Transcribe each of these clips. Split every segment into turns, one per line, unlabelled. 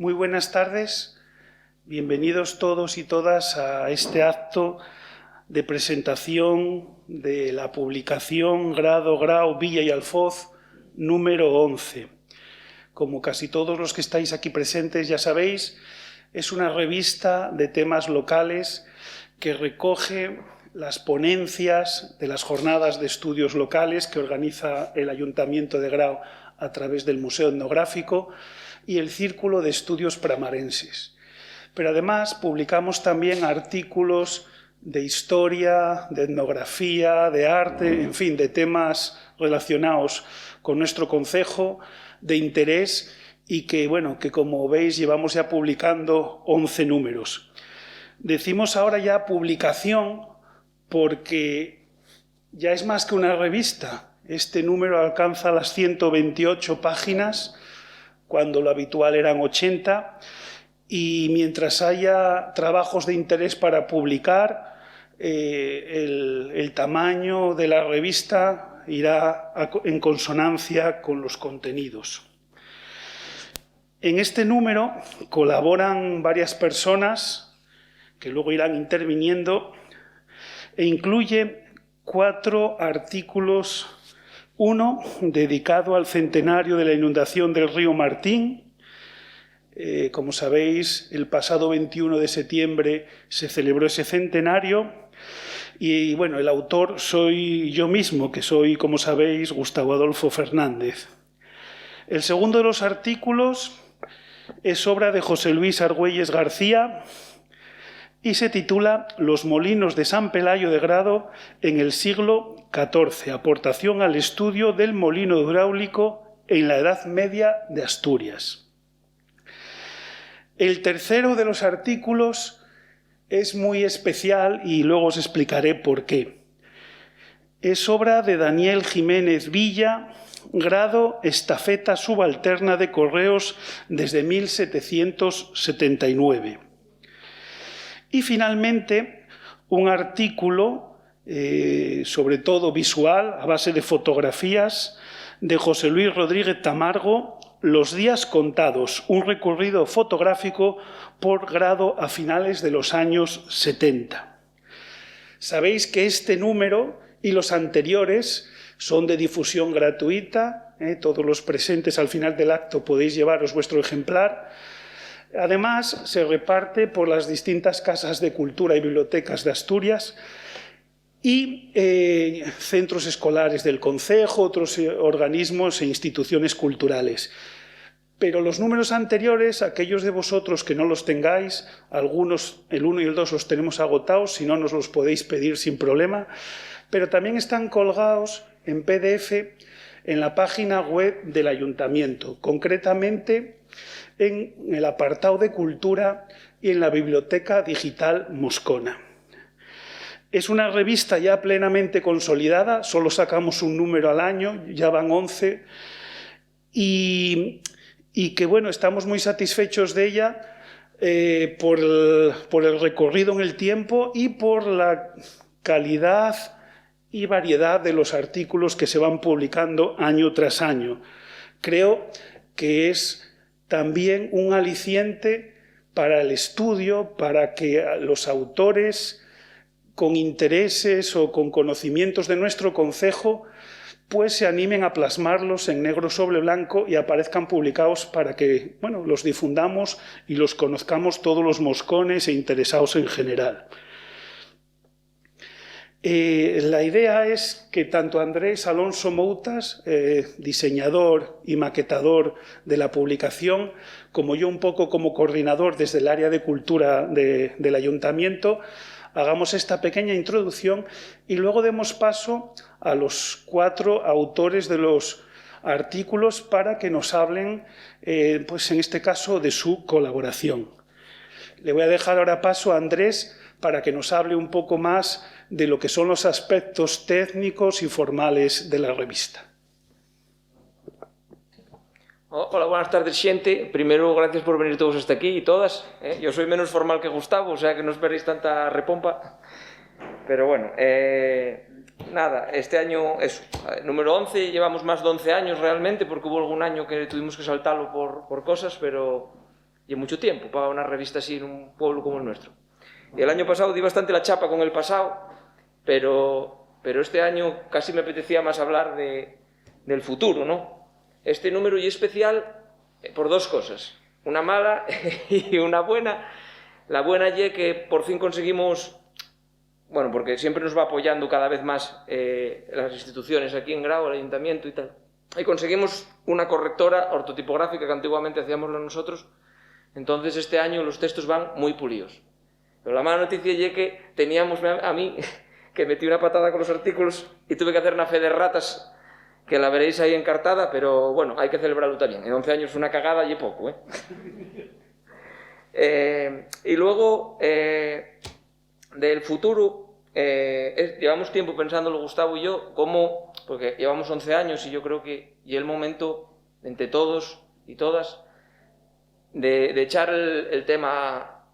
Muy buenas tardes, bienvenidos todos y todas a este acto de presentación de la publicación Grado, Grau, Villa y Alfoz número 11. Como casi todos los que estáis aquí presentes ya sabéis, es una revista de temas locales que recoge las ponencias de las jornadas de estudios locales que organiza el Ayuntamiento de Grau a través del Museo Etnográfico y el Círculo de Estudios Pramarenses. Pero además publicamos también artículos de historia, de etnografía, de arte, en fin, de temas relacionados con nuestro concejo, de interés y que, bueno, que como veis llevamos ya publicando 11 números. Decimos ahora ya publicación porque ya es más que una revista. Este número alcanza las 128 páginas, cuando lo habitual eran 80, y mientras haya trabajos de interés para publicar, el tamaño de la revista irá en consonancia con los contenidos. En este número colaboran varias personas que luego irán interviniendo e incluye 4 artículos. Uno dedicado al centenario de la inundación del río Martín. Como sabéis, el pasado 21 de septiembre se celebró ese centenario y, bueno, el autor soy yo mismo, que soy, como sabéis, Gustavo Adolfo Fernández. El segundo de los artículos es obra de José Luis Argüelles García y se titula Los molinos de San Pelayo de Grado en el siglo XIV, aportación al estudio del molino hidráulico en la Edad Media de Asturias. El tercero de los artículos es muy especial y luego os explicaré por qué. Es obra de Daniel Jiménez Villa, Grado, estafeta subalterna de correos desde 1779. Y finalmente, un artículo, sobre todo visual, a base de fotografías, de José Luis Rodríguez Tamargo, Los días contados, un recorrido fotográfico por Grado a finales de los años 70. Sabéis que este número y los anteriores son de difusión gratuita, todos los presentes al final del acto podéis llevaros vuestro ejemplar. Además, se reparte por las distintas casas de cultura y bibliotecas de Asturias y centros escolares del concejo, otros organismos e instituciones culturales. Pero los números anteriores, aquellos de vosotros que no los tengáis, algunos, el 1 y el 2 los tenemos agotados, si no nos los podéis pedir sin problema, pero también están colgados en PDF en la página web del Ayuntamiento, concretamente en el apartado de Cultura y en la Biblioteca Digital Moscona. Es una revista ya plenamente consolidada, solo sacamos un número al año, ya van 11, y que, bueno, estamos muy satisfechos de ella por el recorrido en el tiempo y por la calidad y variedad de los artículos que se van publicando año tras año. Creo que es también un aliciente para el estudio, para que los autores con intereses o con conocimientos de nuestro concejo pues se animen a plasmarlos en negro sobre blanco y aparezcan publicados para que, bueno, los difundamos y los conozcamos todos los moscones e interesados en general. La idea es que tanto Andrés Alonso Moutas, diseñador y maquetador de la publicación, como yo un poco como coordinador desde el área de cultura del Ayuntamiento, hagamos esta pequeña introducción y luego demos paso a los 4 autores de los artículos para que nos hablen, pues en este caso, de su colaboración. Le voy a dejar ahora paso a Andrés para que nos hable un poco más de lo que son los aspectos técnicos y formales de la revista.
Hola, buenas tardes, xente. Primero, gracias por venir todos hasta aquí y todas. Yo soy menos formal que Gustavo, o sea que no esperéis tanta repompa. Pero bueno, nada, este año es número 11, llevamos más de 11 años realmente, porque hubo algún año que tuvimos que saltarlo por cosas, pero y mucho tiempo para una revista así en un pueblo como el nuestro. Y el año pasado di bastante la chapa con el pasado, pero este año casi me apetecía más hablar del futuro, ¿no? Este número es especial por dos cosas, una mala y una buena. La buena es que por fin conseguimos, bueno, porque siempre nos va apoyando cada vez más las instituciones aquí en Grau, el ayuntamiento y tal, y conseguimos una correctora ortotipográfica que antiguamente hacíamos nosotros. Entonces este año los textos van muy pulidos. Pero la mala noticia es que teníamos a mí que metí una patada con los artículos y tuve que hacer una fe de ratas que la veréis ahí encartada, pero bueno, hay que celebrarlo también. En 11 años fue una cagada y poco, ¿eh? Y luego, del futuro, llevamos tiempo pensándolo Gustavo y yo, porque llevamos 11 años y yo creo que y el momento, entre todos y todas, de echar el tema,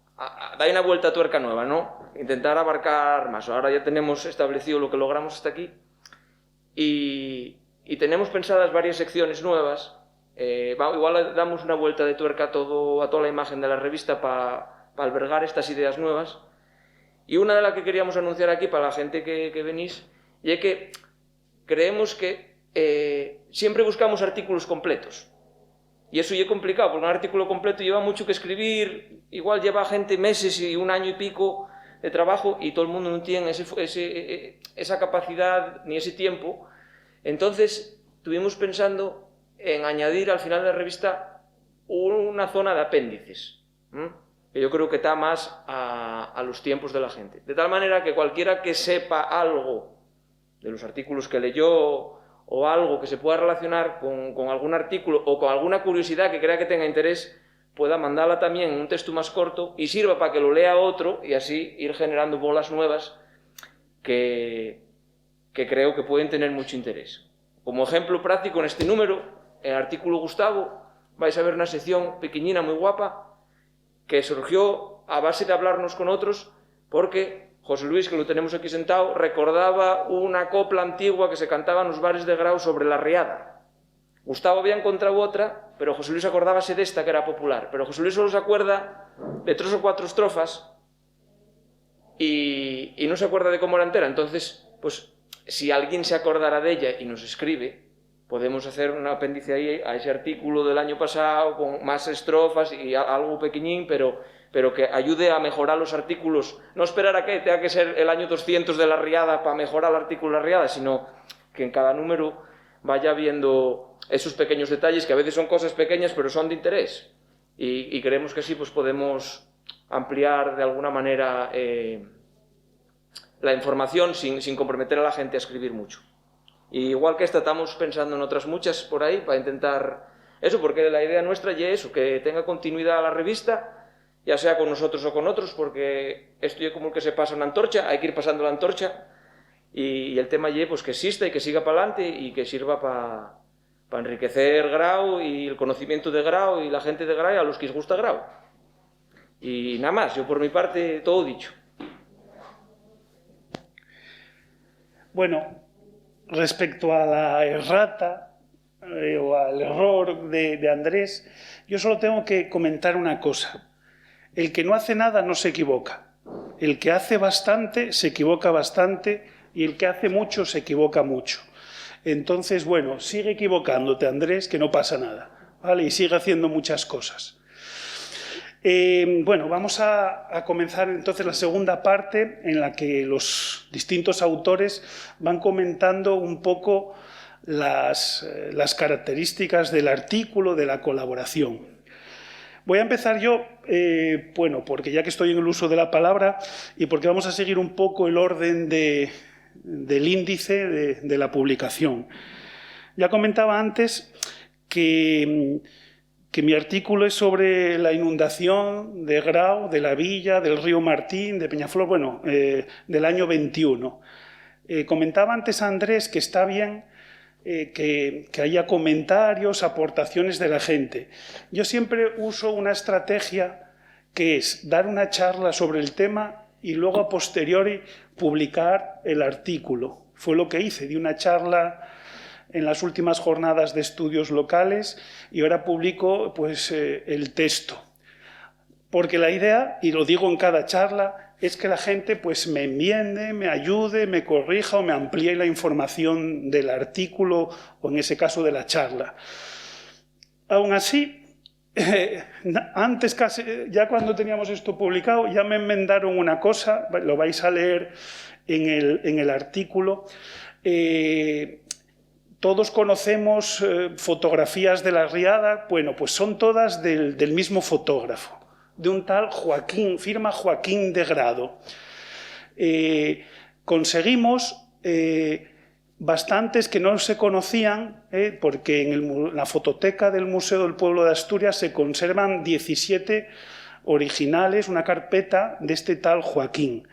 dar una vuelta a tuerca nueva, ¿no? Intentar abarcar más. Ahora ya tenemos establecido lo que logramos hasta aquí y tenemos pensadas varias secciones nuevas. Igual damos una vuelta de tuerca a toda la imagen de la revista para albergar estas ideas nuevas. Y una de las que queríamos anunciar aquí para la gente que venís, y es que creemos que siempre buscamos artículos completos. Y eso ya es complicado, porque un artículo completo lleva mucho que escribir, igual lleva gente meses y un año y pico de trabajo y todo el mundo no tiene esa capacidad ni ese tiempo. Entonces, estuvimos pensando en añadir al final de la revista una zona de apéndices, que yo creo que está más a los tiempos de la gente. De tal manera que cualquiera que sepa algo de los artículos que leyó o algo que se pueda relacionar con algún artículo o con alguna curiosidad que crea que tenga interés, pueda mandarla también en un texto más corto y sirva para que lo lea otro y así ir generando bolas nuevas que creo que pueden tener mucho interés. Como ejemplo práctico, en este número, en el artículo Gustavo, vais a ver una sección pequeñina muy guapa que surgió a base de hablarnos con otros porque José Luis, que lo tenemos aquí sentado, recordaba una copla antigua que se cantaba en los bares de Grau sobre la riada. Gustavo había encontrado otra, pero José Luis acordábase de esta que era popular. Pero José Luis solo se acuerda de 3 o 4 estrofas y no se acuerda de cómo era entera. Entonces, pues, si alguien se acordara de ella y nos escribe, podemos hacer un apéndice ahí a ese artículo del año pasado con más estrofas y algo pequeñín, pero que ayude a mejorar los artículos. No esperar a que tenga que ser el año 200 de la riada para mejorar el artículo de la riada, sino que en cada número vaya viendo esos pequeños detalles, que a veces son cosas pequeñas, pero son de interés. Y creemos que así pues, podemos ampliar de alguna manera la información sin comprometer a la gente a escribir mucho. Y igual que esta, estamos pensando en otras muchas por ahí para intentar eso, porque la idea nuestra ya es eso, que tenga continuidad la revista, ya sea con nosotros o con otros, porque esto ya como el que se pasa una antorcha, hay que ir pasando la antorcha, y el tema ya pues que exista y que siga para adelante y que sirva para enriquecer Grau y el conocimiento de Grau y la gente de Grau y a los que les gusta Grau. Y nada más, yo por mi parte todo dicho.
Bueno, respecto a la errata o al error de Andrés, yo solo tengo que comentar una cosa. El que no hace nada no se equivoca. El que hace bastante se equivoca bastante y el que hace mucho se equivoca mucho. Entonces, bueno, sigue equivocándote, Andrés, que no pasa nada, ¿vale? Y sigue haciendo muchas cosas. Bueno, vamos a comenzar entonces la segunda parte en la que los distintos autores van comentando un poco las características del artículo, de la colaboración. Voy a empezar yo, bueno, porque ya que estoy en el uso de la palabra y porque vamos a seguir un poco el orden del índice de la publicación. Ya comentaba antes que mi artículo es sobre la inundación de Grau, de la Villa, del río Martín, de Peñaflor, bueno, del año 21. Comentaba antes a Andrés que está bien que haya comentarios, aportaciones de la gente. Yo siempre uso una estrategia que es dar una charla sobre el tema y luego a posteriori publicar el artículo. Fue lo que hice, di una charla en las últimas jornadas de estudios locales y ahora publico pues, el texto. porque la idea, y lo digo en cada charla, es que la gente pues me enmiende, me ayude, me corrija o me amplíe la información del artículo o en ese caso de la charla. Aún así, antes casi, ya cuando teníamos esto publicado, ya me enmendaron una cosa, lo vais a leer en el artículo. Todos conocemos fotografías de la Riada, bueno, pues son todas del mismo fotógrafo, de un tal Joaquín, firma Joaquín de Grado. Conseguimos bastantes que no se conocían, porque en la fototeca del Museo del Pueblo de Asturias se conservan 17 originales, una carpeta de este tal Joaquín.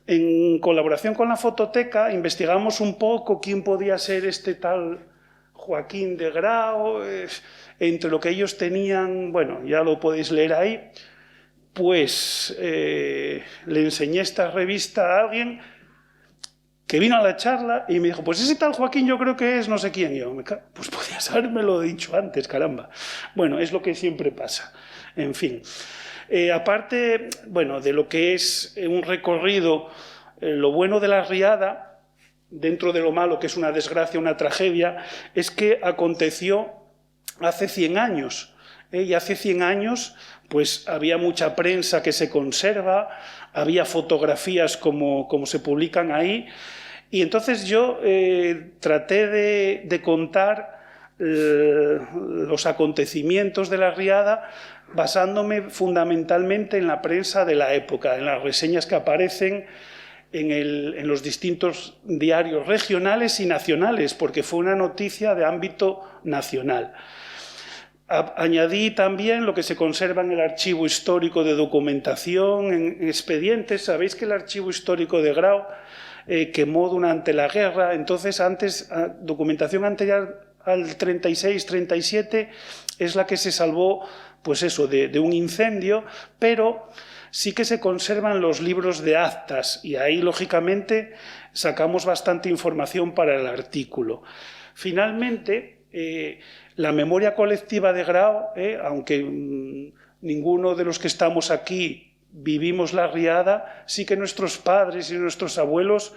En colaboración con la fototeca investigamos un poco quién podía ser este tal Joaquín de Grao, entre lo que ellos tenían, bueno, ya lo podéis leer ahí, pues le enseñé esta revista a alguien que vino a la charla y me dijo, pues ese tal Joaquín yo creo que es no sé quién. Y yo, pues podías habérmelo dicho antes, caramba. Bueno, es lo que siempre pasa. En fin. Aparte, bueno, de lo que es un recorrido, lo bueno de la Riada, dentro de lo malo que es una desgracia, una tragedia, es que aconteció hace 100 años. Y hace 100 años pues había mucha prensa que se conserva, había fotografías como se publican ahí, y entonces yo traté de contar los acontecimientos de la Riada basándome fundamentalmente en la prensa de la época, en las reseñas que aparecen en los distintos diarios regionales y nacionales, porque fue una noticia de ámbito nacional. Añadí también lo que se conserva en el archivo histórico de documentación, en expedientes. Sabéis que el archivo histórico de Grao quemó durante la guerra, entonces documentación anterior al 36-37 es la que se salvó, pues eso, de un incendio, pero sí que se conservan los libros de actas y ahí, lógicamente, sacamos bastante información para el artículo. Finalmente, la memoria colectiva de Grao, aunque ninguno de los que estamos aquí vivimos la Riada, sí que nuestros padres y nuestros abuelos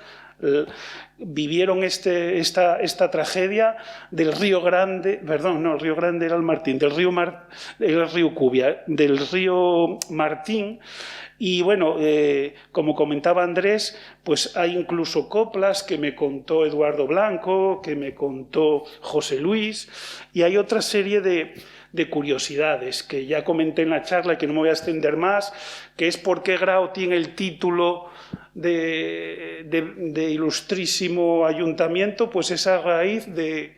vivieron esta tragedia del Río Grande, perdón, no, el Río Grande era el Martín, del río Cubia, del río Martín. Y bueno, como comentaba Andrés, pues hay incluso coplas que me contó Eduardo Blanco, que me contó José Luis, y hay otra serie de curiosidades que ya comenté en la charla y que no me voy a extender más, que es por qué Grao tiene el título de ilustrísimo ayuntamiento, pues es a raíz de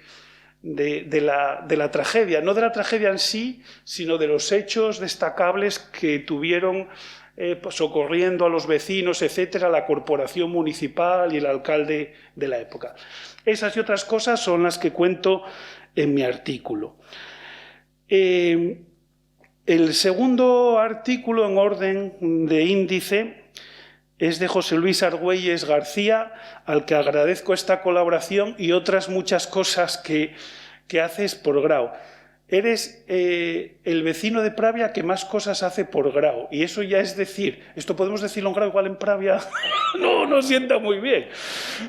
la tragedia, no de la tragedia en sí, sino de los hechos destacables que tuvieron socorriendo a los vecinos, etcétera, la corporación municipal y el alcalde de la época. Esas y otras cosas son las que cuento en mi artículo. El segundo artículo en orden de índice es de José Luis Argüelles García, al que agradezco esta colaboración y otras muchas cosas que haces por Grao. Eres el vecino de Pravia que más cosas hace por Grao. Y eso ya es decir, esto podemos decirlo en Grao, igual en Pravia no sienta muy bien.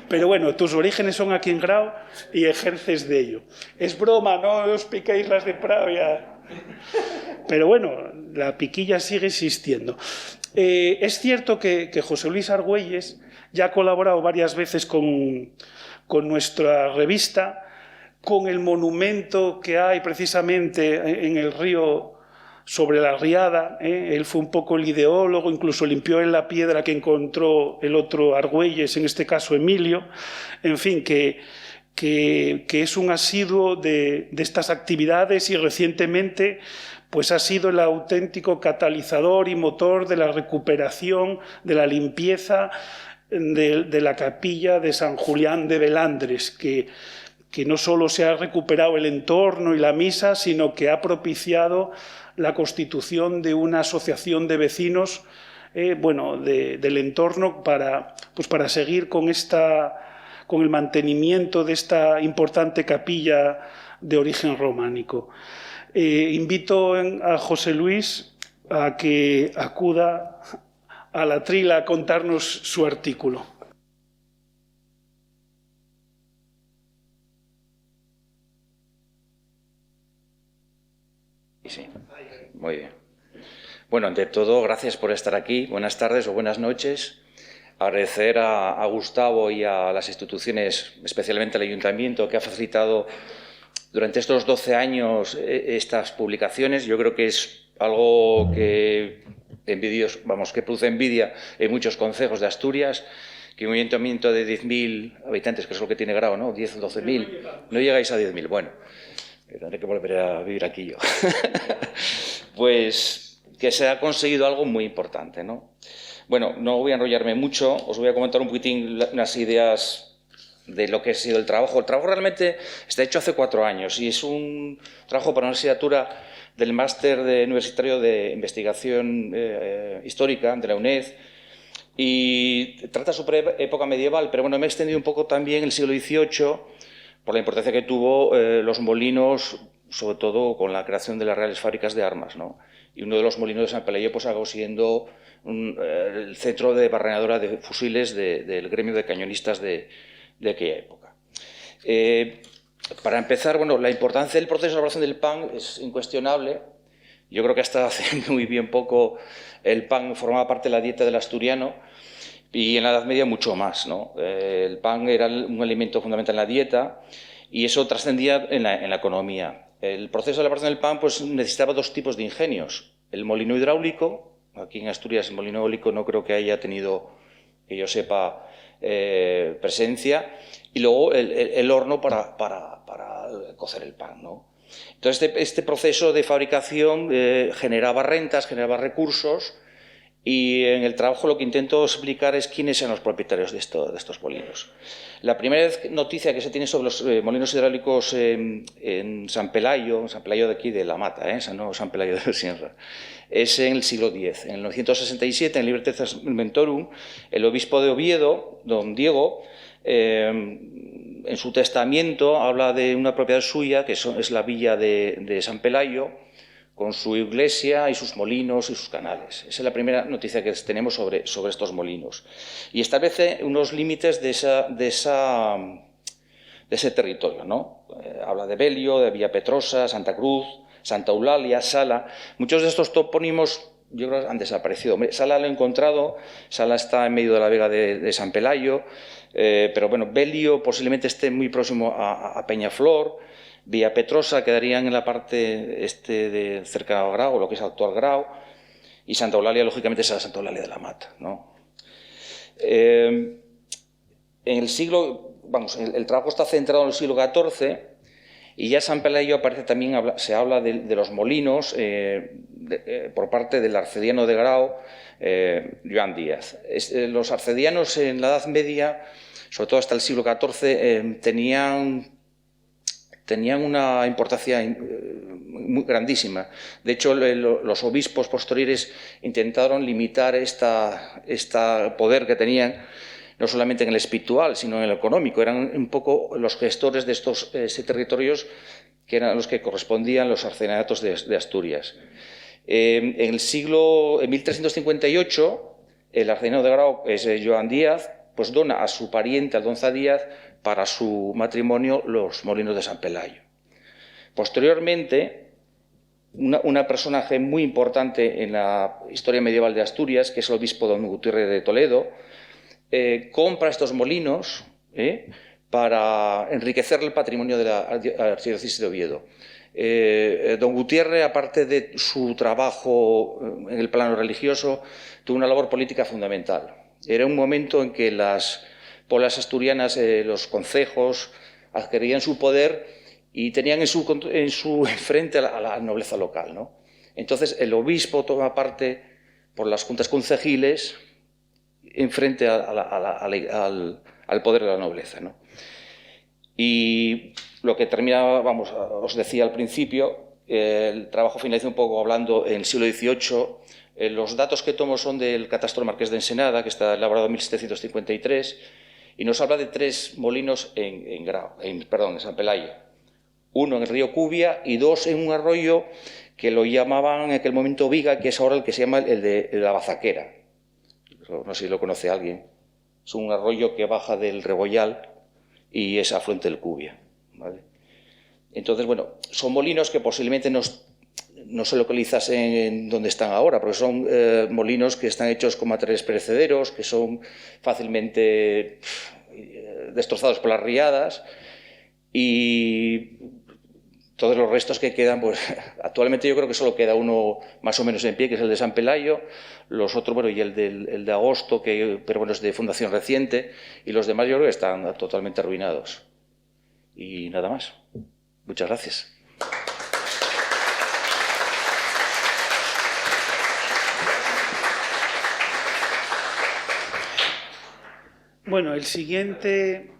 Pero bueno, tus orígenes son aquí en Grao y ejerces de ello. Es broma, no os piquéis las de Pravia. Pero bueno, la piquilla sigue existiendo. Es cierto que José Luis Argüelles ya ha colaborado varias veces con nuestra revista, con el monumento que hay precisamente en el río sobre la Riada. Él fue un poco el ideólogo, incluso limpió en la piedra que encontró el otro Argüelles, en este caso Emilio. En fin, que es un asiduo de estas actividades y recientemente pues ha sido el auténtico catalizador y motor de la recuperación, de la limpieza de la capilla de San Julián de Belandres, que no solo se ha recuperado el entorno y la misa, sino que ha propiciado la constitución de una asociación de vecinos del entorno para seguir con el mantenimiento de esta importante capilla de origen románico. Invito a José Luis a que acuda a la Trila a contarnos su artículo.
Sí, muy bien. Bueno, ante todo, gracias por estar aquí. Buenas tardes o buenas noches. Agradecer a Gustavo y a las instituciones, especialmente al Ayuntamiento, que ha facilitado durante estos 12 años estas publicaciones. Yo creo que es algo que que produce envidia en muchos concejos de Asturias, que un ayuntamiento de 10.000 habitantes, que es lo que tiene Grao, ¿no? 10 o 12.000, no llegáis a 10.000. Bueno, tendré que volver a vivir aquí yo. Pues que se ha conseguido algo muy importante, ¿no? Bueno, no voy a enrollarme mucho, os voy a comentar un poquitín unas ideas de lo que ha sido el trabajo. El trabajo realmente está hecho hace 4 años y es un trabajo para una asignatura del máster universitario de investigación histórica de la UNED, y trata sobre época medieval, pero bueno, me he extendido un poco también el siglo XVIII por la importancia que tuvo los molinos, sobre todo con la creación de las Reales Fábricas de Armas, ¿no? Y uno de los molinos de San Pelayo pues acabó siendo el centro de barrenadora de fusiles del gremio de cañonistas de aquella época. Para empezar, bueno, la importancia del proceso de elaboración del pan es incuestionable. Yo creo que hasta hace muy bien poco el pan formaba parte de la dieta del asturiano, y en la Edad Media mucho más, ¿no? El pan era un alimento fundamental en la dieta y eso trascendía en la economía. El proceso de elaboración del pan pues, necesitaba 2 tipos de ingenios. El molino hidráulico, aquí en Asturias el molino eólico no creo que haya tenido, que yo sepa, presencia, y luego el horno para cocer el pan, ¿no? Entonces este proceso de fabricación generaba rentas, generaba recursos, y en el trabajo lo que intento explicar es quiénes eran los propietarios de estos molinos. La primera noticia que se tiene sobre los molinos hidráulicos en San Pelayo de aquí de La Mata, no San Pelayo de Sierra, es en el siglo X. En el 967, en Libertas Mentorum, el obispo de Oviedo, don Diego, en su testamento habla de una propiedad suya, que es la villa de San Pelayo, con su iglesia y sus molinos y sus canales. Esa es la primera noticia que tenemos sobre estos molinos. Y establece unos límites de ese territorio, ¿no? Habla de Belio, de Villa Petrosa, Santa Cruz, Santa Eulalia, Sala. Muchos de estos topónimos yo creo que han desaparecido. Sala lo he encontrado, Sala está en medio de la vega de San Pelayo, pero bueno, Belio posiblemente esté muy próximo a Peñaflor. Villa Petrosa quedarían en la parte cerca de Grao, lo que es actual Grao, y Santa Eulalia, lógicamente, es la Santa Eulalia de la Mata, ¿no? En el siglo, el trabajo está centrado en el siglo XIV, y ya San Pelayo aparece también, se habla de los molinos por parte del arcediano de Grao, Joan Díaz. Los arcedianos en la Edad Media, sobre todo hasta el siglo XIV, tenían una importancia muy grandísima. De hecho, los obispos posteriores intentaron limitar este poder que tenían, no solamente en el espiritual, sino en el económico. Eran un poco los gestores de estos territorios, que eran los que correspondían los arcedianatos de Asturias. En 1358, el arcediano de Grao, es Joan Díaz, pues dona a su pariente Aldonza Díaz para su matrimonio los molinos de San Pelayo. Posteriormente, un personaje muy importante en la historia medieval de Asturias, que es el obispo don Gutiérrez de Toledo, compra estos molinos para enriquecer el patrimonio de la archidiócesis de Oviedo. Don Gutiérrez, aparte de su trabajo en el plano religioso, tuvo una labor política fundamental. Era un momento en que las polas asturianas, los concejos, adquirían su poder y tenían en su frente a la nobleza local, ¿no? Entonces el obispo toma parte por las juntas concejiles en frente al poder de la nobleza, ¿no? Y lo que termina, os decía al principio, el trabajo finaliza un poco hablando en el siglo XVIII. Los datos que tomo son del catastro Marqués de Ensenada, que está elaborado en 1753, y nos habla de 3 molinos en San Pelayo. 1 en el río Cubia y 2 en un arroyo que lo llamaban en aquel momento Viga, que es ahora el que se llama el de la Bazaquera. No sé si lo conoce alguien. Es un arroyo que baja del Rebollal y es afluente del Cubia, ¿vale? Entonces, bueno, son molinos que posiblemente no se localizasen en donde están ahora, porque son molinos que están hechos con materiales perecederos, que son fácilmente destrozados por las riadas, y todos los restos que quedan, pues actualmente yo creo que solo queda uno más o menos en pie, que es el de San Pelayo, los otros, bueno, y el de Agosto, pero bueno, es de fundación reciente, y los demás yo creo que están totalmente arruinados. Y nada más. Muchas gracias.
Bueno, el siguiente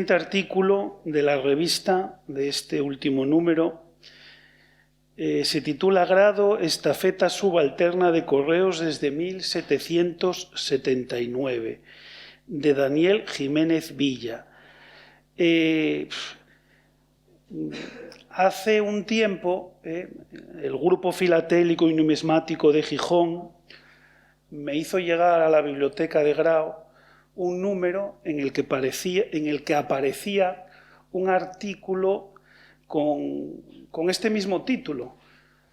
artículo de la revista, de este último número, se titula Grado, estafeta subalterna de correos desde 1779, de Daniel Jiménez Villa. Hace un tiempo, el Grupo Filatélico y Numismático de Gijón me hizo llegar a la biblioteca de Grao un número en el que aparecía un artículo con este mismo título.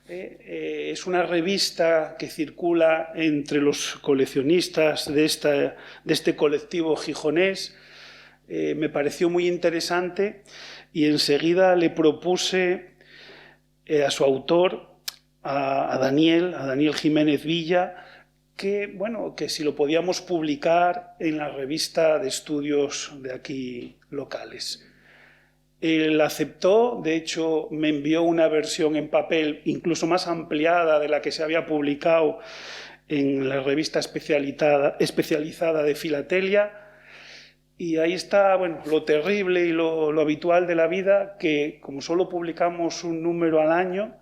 Es una revista que circula entre los coleccionistas de este colectivo gijonés. Me pareció muy interesante y enseguida le propuse a su autor, a Daniel Jiménez Villa, que si lo podíamos publicar en la revista de estudios de aquí locales. Él aceptó, de hecho me envió una versión en papel incluso más ampliada de la que se había publicado en la revista especializada de Filatelia, y ahí está lo terrible y lo habitual de la vida, que como solo publicamos un número al año,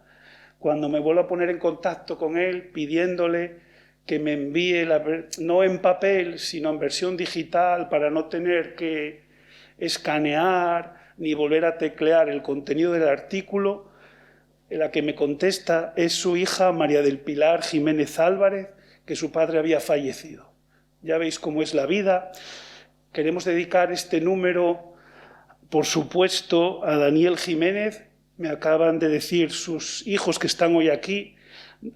cuando me vuelvo a poner en contacto con él pidiéndole que me envíe, no en papel, sino en versión digital, para no tener que escanear ni volver a teclear el contenido del artículo, la que me contesta es su hija María del Pilar Jiménez Álvarez, que su padre había fallecido. Ya veis cómo es la vida. Queremos dedicar este número, por supuesto, a Daniel Jiménez. Me acaban de decir sus hijos que están hoy aquí,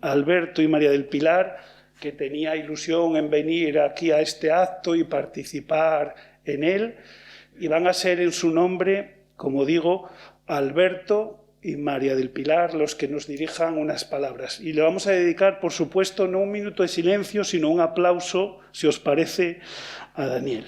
Alberto y María del Pilar, que tenía ilusión en venir aquí a este acto y participar en él, y van a ser en su nombre, como digo, Alberto y María del Pilar los que nos dirijan unas palabras. Y le vamos a dedicar, por supuesto, no un minuto de silencio, sino un aplauso, si os parece, a Daniel.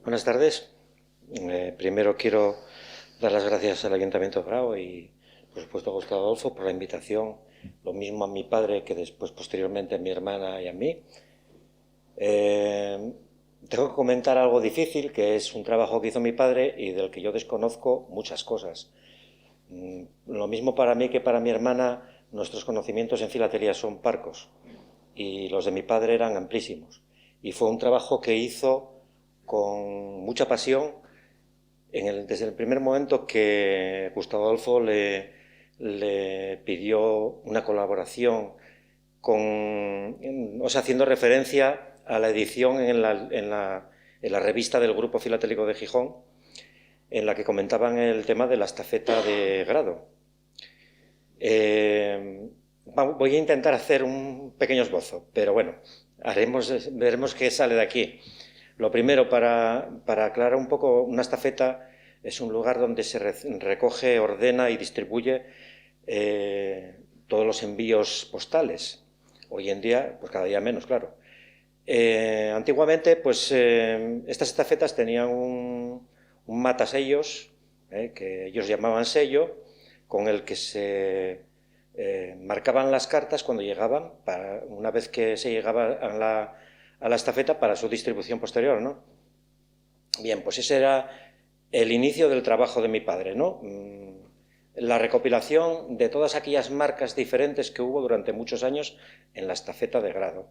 Buenas tardes. Primero quiero dar las gracias al Ayuntamiento de Grao y, por supuesto, a Gustavo Adolfo por la invitación, lo mismo a mi padre que después, posteriormente, a mi hermana y a mí. Tengo que comentar algo difícil, que es un trabajo que hizo mi padre y del que yo desconozco muchas cosas. Lo mismo para mí que para mi hermana, nuestros conocimientos en filatelia son parcos y los de mi padre eran amplísimos. Y fue un trabajo que hizo con mucha pasión desde el primer momento que Gustavo Adolfo le pidió una colaboración haciendo referencia a la edición en la revista del Grupo Filatélico de Gijón, en la que comentaban el tema de la estafeta de Grado. Voy a intentar hacer un pequeño esbozo, pero bueno, veremos qué sale de aquí. Lo primero, para aclarar un poco, una estafeta es un lugar donde se recoge, ordena y distribuye todos los envíos postales. Hoy en día, pues cada día menos, claro. Antiguamente, pues estas estafetas tenían un matasellos, que ellos llamaban sello, con el que se marcaban las cartas cuando llegaban, una vez que se llegaba a la estafeta para su distribución posterior, ¿no? Bien, pues ese era el inicio del trabajo de mi padre, ¿no? La recopilación de todas aquellas marcas diferentes que hubo durante muchos años en la estafeta de grado.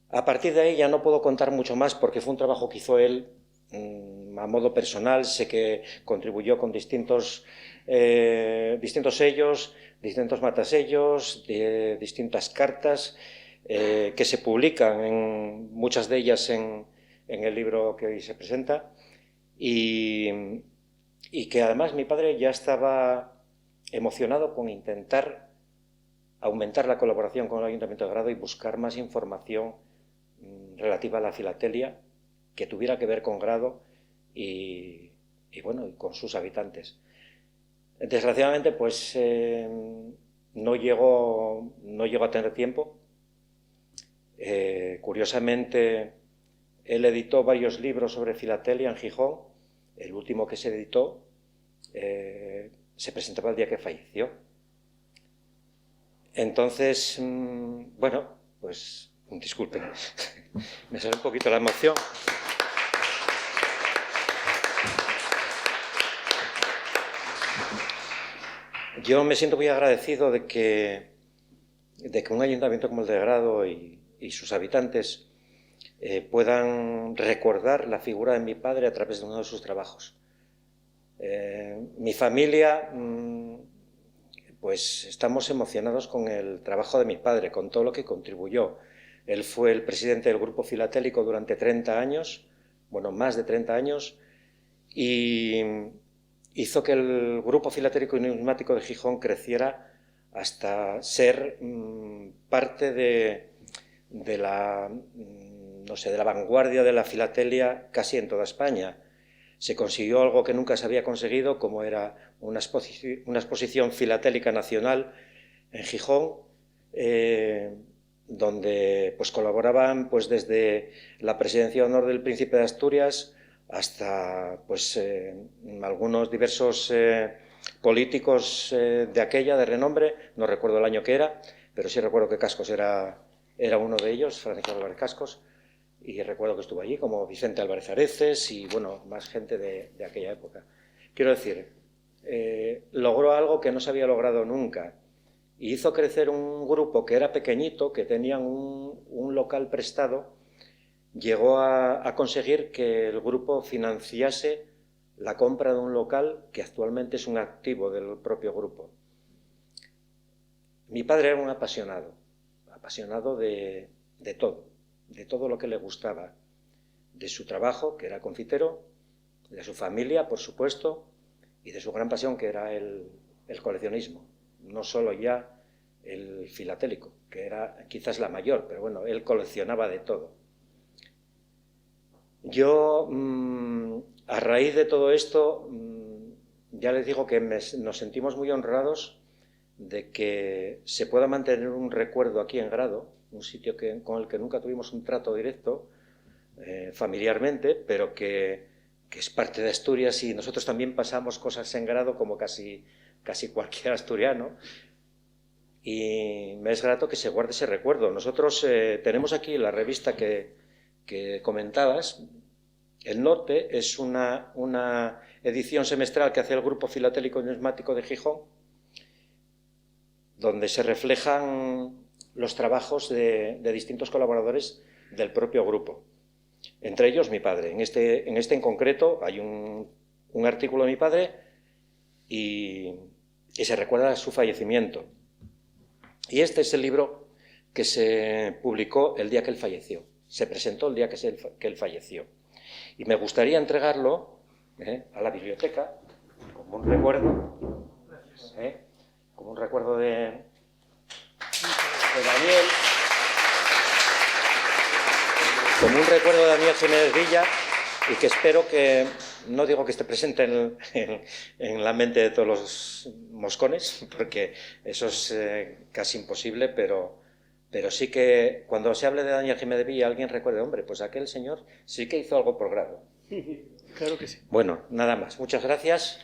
A partir de ahí ya no puedo contar mucho más porque fue un trabajo que hizo él a modo personal. Sé que contribuyó con distintos sellos, distintos matasellos, distintas cartas que se publican, muchas de ellas en el libro que hoy se presenta, y que además mi padre ya estaba emocionado con intentar aumentar la colaboración con el Ayuntamiento de Grado y buscar más información relativa a la filatelia que tuviera que ver con Grado y bueno, y con sus habitantes. Desgraciadamente, pues no llegó a tener tiempo. Curiosamente, él editó varios libros sobre filatelia en Gijón. El último que se editó se presentaba el día que falleció. Entonces, bueno, pues disculpen, me sale un poquito la emoción. Yo me siento muy agradecido de que un ayuntamiento como el de Grado y sus habitantes puedan recordar la figura de mi padre a través de uno de sus trabajos. Mi familia, pues estamos emocionados con el trabajo de mi padre, con todo lo que contribuyó. Él fue el presidente del Grupo Filatélico durante 30 años, bueno, más de 30 años, y hizo que el Grupo Filatélico y Numismático de Gijón creciera hasta ser parte de la vanguardia de la filatelia casi en toda España. Se consiguió algo que nunca se había conseguido, como era una exposición filatélica nacional en Gijón, donde pues colaboraban pues desde la presidencia de honor del Príncipe de Asturias hasta pues algunos diversos políticos de aquella de renombre. No recuerdo el año que era, pero sí recuerdo que Cascos era uno de ellos, Francisco Álvarez Cascos, y recuerdo que estuvo allí, como Vicente Álvarez Areces y bueno, más gente de aquella época. Quiero decir, logró algo que no se había logrado nunca. Y hizo crecer un grupo que era pequeñito, que tenían un local prestado. Llegó a conseguir que el grupo financiase la compra de un local que actualmente es un activo del propio grupo. Mi padre era un apasionado de todo lo que le gustaba, de su trabajo, que era confitero, de su familia, por supuesto, y de su gran pasión, que era el coleccionismo. No solo ya el filatélico, que era quizás la mayor, pero bueno, él coleccionaba de todo. Yo, a raíz de todo esto, ya les digo que nos sentimos muy honrados de que se pueda mantener un recuerdo aquí en Grado, un sitio con el que nunca tuvimos un trato directo, familiarmente, pero que es parte de Asturias, y nosotros también pasamos cosas en Grado como casi cualquier asturiano, y me es grato que se guarde ese recuerdo. Nosotros tenemos aquí la revista que comentabas. El Norte es una edición semestral que hace el Grupo Filatélico y Numismático de Gijón, donde se reflejan los trabajos de distintos colaboradores del propio grupo. Entre ellos mi padre. En este en concreto hay un artículo de mi padre y se recuerda su fallecimiento. Y este es el libro que se publicó el día que él falleció. Se presentó el día que él falleció. Y me gustaría entregarlo a la biblioteca como un recuerdo, como un recuerdo de Daniel, como un recuerdo de Daniel Jiménez Villa, y que espero que, no digo que esté presente en la mente de todos los moscones, porque eso es casi imposible, pero sí que cuando se hable de Daniel Jiménez Villa alguien recuerde, hombre, pues aquel señor sí que hizo algo por Grado.
Claro que sí.
Bueno, nada más. Muchas gracias,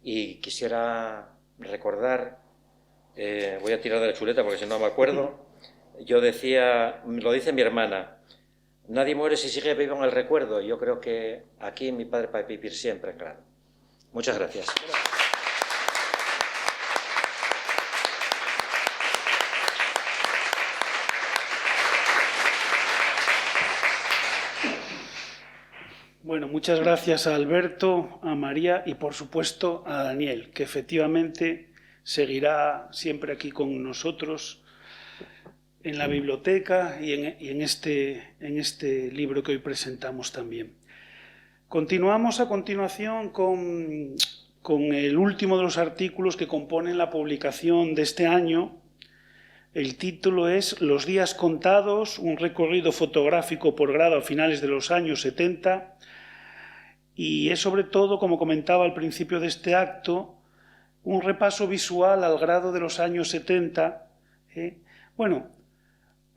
y quisiera recordar, voy a tirar de la chuleta porque si no me acuerdo, yo decía, lo dice mi hermana, Nadie muere si sigue vivo en el recuerdo. Yo creo que aquí mi padre va a vivir siempre, claro. Muchas gracias.
Bueno, muchas gracias a Alberto, a María y por supuesto a Daniel, que efectivamente seguirá siempre aquí con nosotros en la biblioteca y en este libro que hoy presentamos también. Continuamos a continuación con el último de los artículos que componen la publicación de este año. El título es Los días contados, un recorrido fotográfico por grado a finales de los años 70, y es sobre todo, como comentaba al principio de este acto, un repaso visual al grado de los años 70, bueno,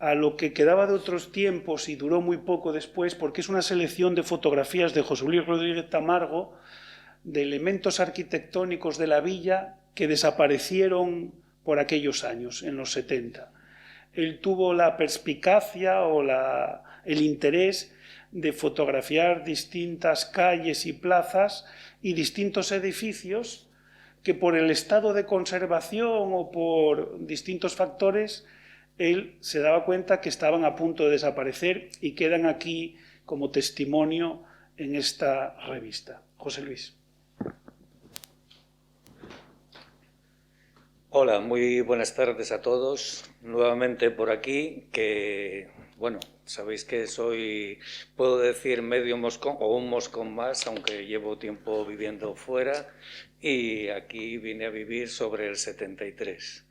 a lo que quedaba de otros tiempos y duró muy poco después, porque es una selección de fotografías de José Luis Rodríguez Tamargo, de elementos arquitectónicos de la villa que desaparecieron por aquellos años, en los 70. Él tuvo la perspicacia o el interés de fotografiar distintas calles y plazas y distintos edificios que por el estado de conservación o por distintos factores él se daba cuenta que estaban a punto de desaparecer y quedan aquí como testimonio en esta revista. José Luis.
Hola, muy buenas tardes a todos. Nuevamente por aquí, que, bueno, sabéis que soy, puedo decir, medio moscón o un moscón más, aunque llevo tiempo viviendo fuera, y aquí vine a vivir sobre el 73.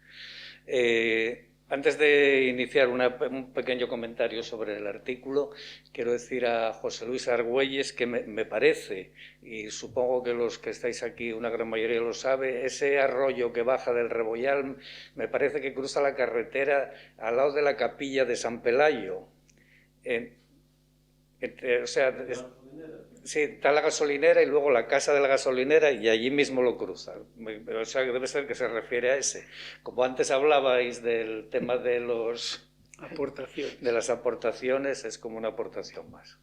Antes de iniciar un pequeño comentario sobre el artículo, quiero decir a José Luis Argüelles que me parece, y supongo que los que estáis aquí, una gran mayoría lo sabe, ese arroyo que baja del Rebollal me parece que cruza la carretera al lado de la capilla de San Pelayo. Sí, está la gasolinera y luego la casa de la gasolinera y allí mismo lo cruza. O sea, debe ser que se refiere a ese. Como antes hablabais del tema de las aportaciones, es como una aportación más.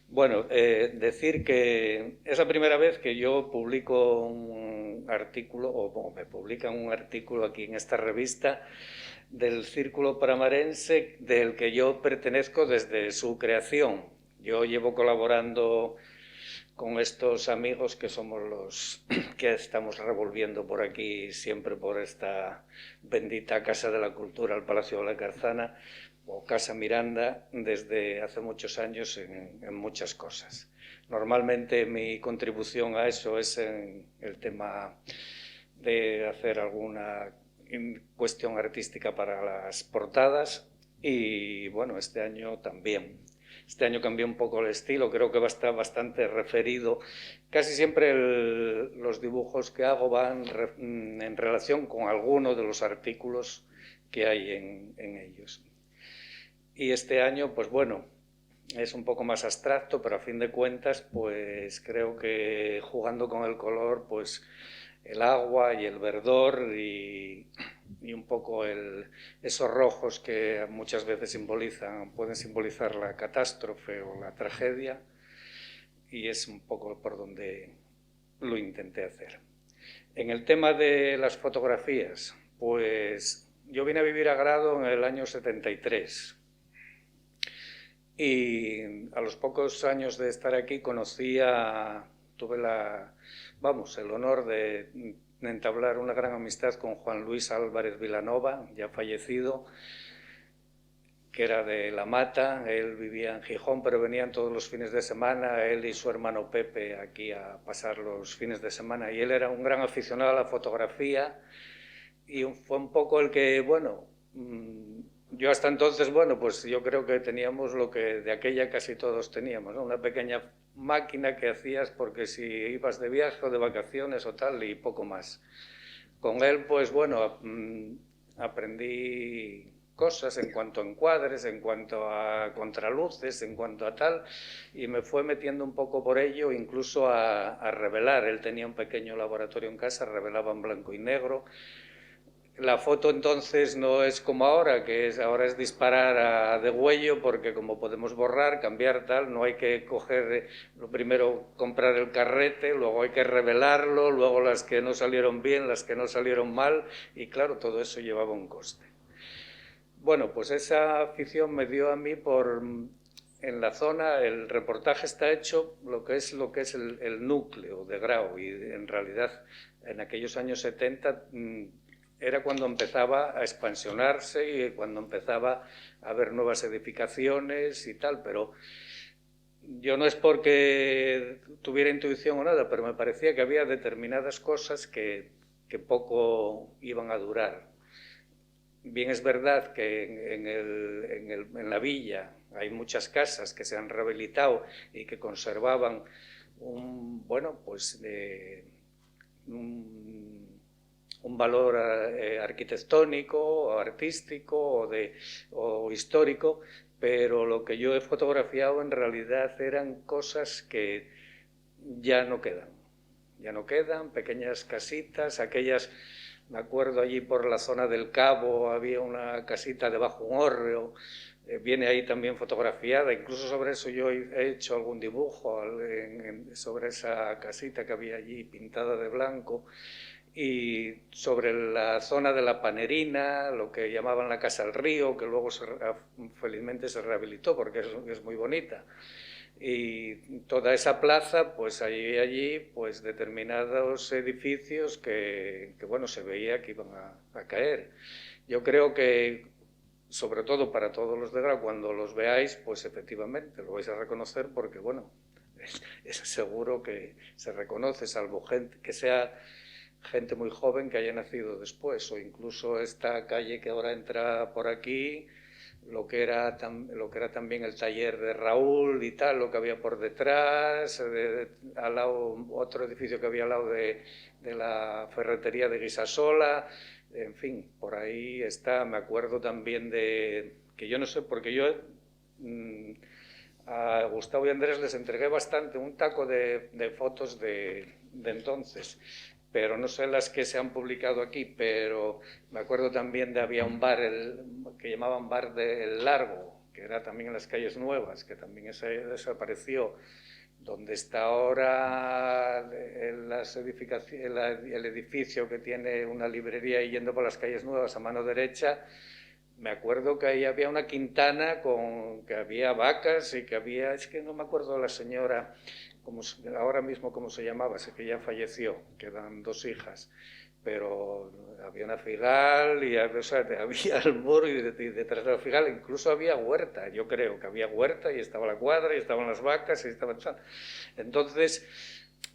Bueno, decir que es la primera vez que yo publico un artículo, o me publican un artículo aquí en esta revista, del Círculo Paramarense, del que yo pertenezco desde su creación. Yo llevo colaborando con estos amigos que somos los que estamos revolviendo por aquí siempre por esta bendita Casa de la Cultura, el Palacio de la Carzana, o Casa Miranda, desde hace muchos años en muchas cosas. Normalmente mi contribución a eso es en el tema de hacer alguna cuestión artística para las portadas y, bueno, este año también. Este año cambié un poco el estilo, creo que va a estar bastante referido. Casi siempre los dibujos que hago van en relación con alguno de los artículos que hay en ellos. Y este año, pues bueno, es un poco más abstracto, pero a fin de cuentas, pues creo que jugando con el color, pues el agua y el verdor y un poco esos rojos que muchas veces pueden simbolizar la catástrofe o la tragedia, y es un poco por donde lo intenté hacer. En el tema de las fotografías, pues yo vine a vivir a Grado en el año 73 y a los pocos años de estar aquí tuve el honor de entablar una gran amistad con Juan Luis Álvarez Vilanova, ya fallecido, que era de La Mata. Él vivía en Gijón, pero venían todos los fines de semana, él y su hermano Pepe, aquí a pasar los fines de semana. Y él era un gran aficionado a la fotografía y fue un poco el que, bueno, yo hasta entonces, bueno, pues yo creo que teníamos lo que de aquella casi todos teníamos, ¿no? Una pequeña máquina que hacías porque si ibas de viaje o de vacaciones o tal, y poco más. Con él, pues bueno, aprendí cosas en cuanto a encuadres, en cuanto a contraluces, en cuanto a tal, y me fue metiendo un poco por ello, incluso a revelar. Él tenía un pequeño laboratorio en casa, revelaba en blanco y negro. La foto entonces no es como ahora, ahora es disparar a degüello, porque como podemos borrar, cambiar, tal, no hay que coger, lo primero comprar el carrete, luego hay que revelarlo, luego las que no salieron bien, las que no salieron mal, y claro, todo eso llevaba un coste. Bueno, pues esa afición me dio a mí en la zona, el reportaje está hecho lo que es el núcleo de Grau, y en realidad en aquellos años 70 era cuando empezaba a expansionarse y cuando empezaba a haber nuevas edificaciones y tal, pero yo no es porque tuviera intuición o nada, pero me parecía que había determinadas cosas que poco iban a durar. Bien es verdad que en la villa hay muchas casas que se han rehabilitado y que conservaban un valor arquitectónico, o artístico o histórico, pero lo que yo he fotografiado en realidad eran cosas que ya no quedan, pequeñas casitas, aquellas. Me acuerdo allí por la zona del Cabo había una casita debajo de un hórreo, viene ahí también fotografiada, incluso sobre eso yo he hecho algún dibujo sobre esa casita que había allí pintada de blanco, y sobre la zona de la Panerina, lo que llamaban la Casa del Río, que luego felizmente se rehabilitó porque es muy bonita. Y toda esa plaza, pues allí pues determinados edificios que bueno, se veía que iban a caer. Yo creo que, sobre todo para todos los de Grau, cuando los veáis, pues efectivamente lo vais a reconocer, porque bueno, es seguro que se reconoce, salvo que sea gente muy joven que haya nacido después, o incluso esta calle que ahora entra por aquí, lo que era también el taller de Raúl y tal, lo que había por detrás, al lado, otro edificio que había al lado de la ferretería de Guisasola, en fin, por ahí está. Me acuerdo también que yo no sé, porque yo a Gustavo y Andrés les entregué un taco de fotos de entonces, pero no sé las que se han publicado aquí, pero me acuerdo también había un bar que llamaban Bar del Largo, que era también en las Calles Nuevas, que también desapareció, donde está ahora el edificio que tiene una librería, y yendo por las Calles Nuevas a mano derecha. Me acuerdo que ahí había una quintana que había vacas y que había, es que no me acuerdo de la señora, ahora mismo cómo se llamaba, sé que ya falleció, quedan 2 hijas, pero había una figal y había el muro, y detrás de la figal incluso había huerta. Yo creo que había huerta y estaba la cuadra y estaban las vacas y estaba. Entonces,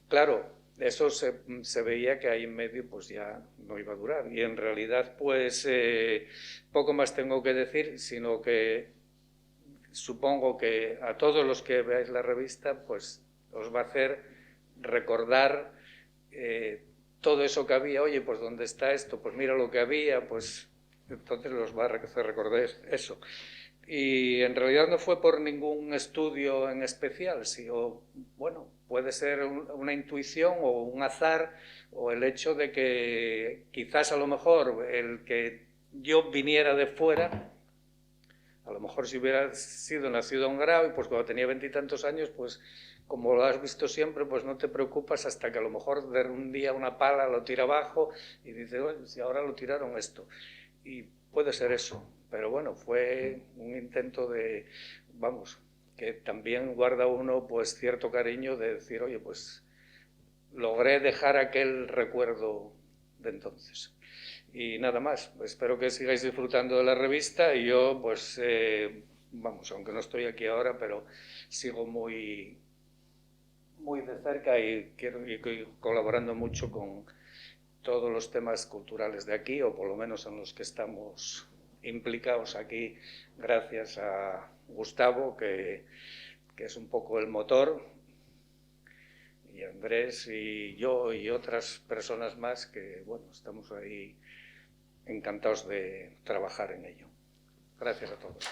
claro, eso se veía que ahí en medio pues ya no iba a durar, y en realidad pues poco más tengo que decir, sino que supongo que a todos los que veáis la revista pues os va a hacer recordar todo eso que había. Oye, pues ¿dónde está esto? Pues mira lo que había, pues entonces os va a hacer recordar eso. Y en realidad no fue por ningún estudio en especial, sino, bueno, puede ser una intuición o un azar, o el hecho de que quizás a lo mejor el que yo viniera de fuera, a lo mejor si hubiera sido nacido en Grau, y pues cuando tenía 20 y tantos años, pues como lo has visto siempre, pues no te preocupas hasta que a lo mejor de un día una pala lo tira abajo y dices, oye, si ahora lo tiraron esto. Y puede ser eso, pero bueno, fue un intento que también guarda uno pues cierto cariño de decir, oye, pues logré dejar aquel recuerdo de entonces. Y nada más, espero que sigáis disfrutando de la revista, y yo pues, aunque no estoy aquí ahora, pero sigo muy de cerca y quiero ir colaborando mucho con todos los temas culturales de aquí, o por lo menos en los que estamos implicados aquí, gracias a Gustavo, que es un poco el motor, y Andrés y yo y otras personas más que, bueno, estamos ahí encantados de trabajar en ello. Gracias a todos.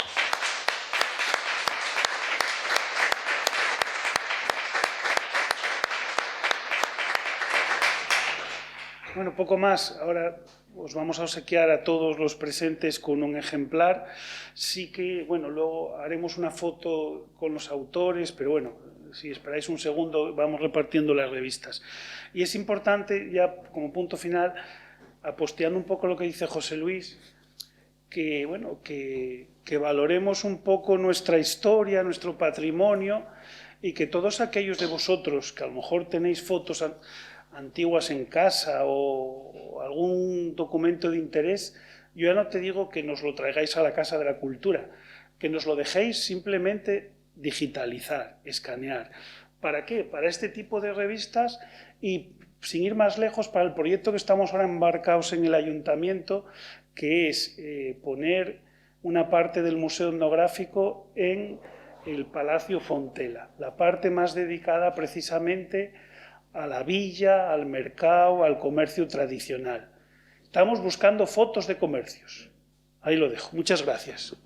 Bueno, poco más. Ahora os vamos a obsequiar a todos los presentes con un ejemplar. Sí que, bueno, luego haremos una foto con los autores, pero bueno, si esperáis un segundo, vamos repartiendo las revistas. Y es importante, ya como punto final, aposteando un poco lo que dice José Luis, que, bueno, que valoremos un poco nuestra historia, nuestro patrimonio, y que todos aquellos de vosotros que a lo mejor tenéis fotos antiguas en casa o algún documento de interés, yo ya no te digo que nos lo traigáis a la Casa de la Cultura, que nos lo dejéis simplemente digitalizar, escanear. ¿Para qué? Para este tipo de revistas y, sin ir más lejos, para el proyecto que estamos ahora embarcados en el Ayuntamiento, que es poner una parte del Museo Etnográfico en el Palacio Fontela, la parte más dedicada precisamente a la villa, al mercado, al comercio tradicional. Estamos buscando fotos de comercios. Ahí lo dejo. Muchas gracias.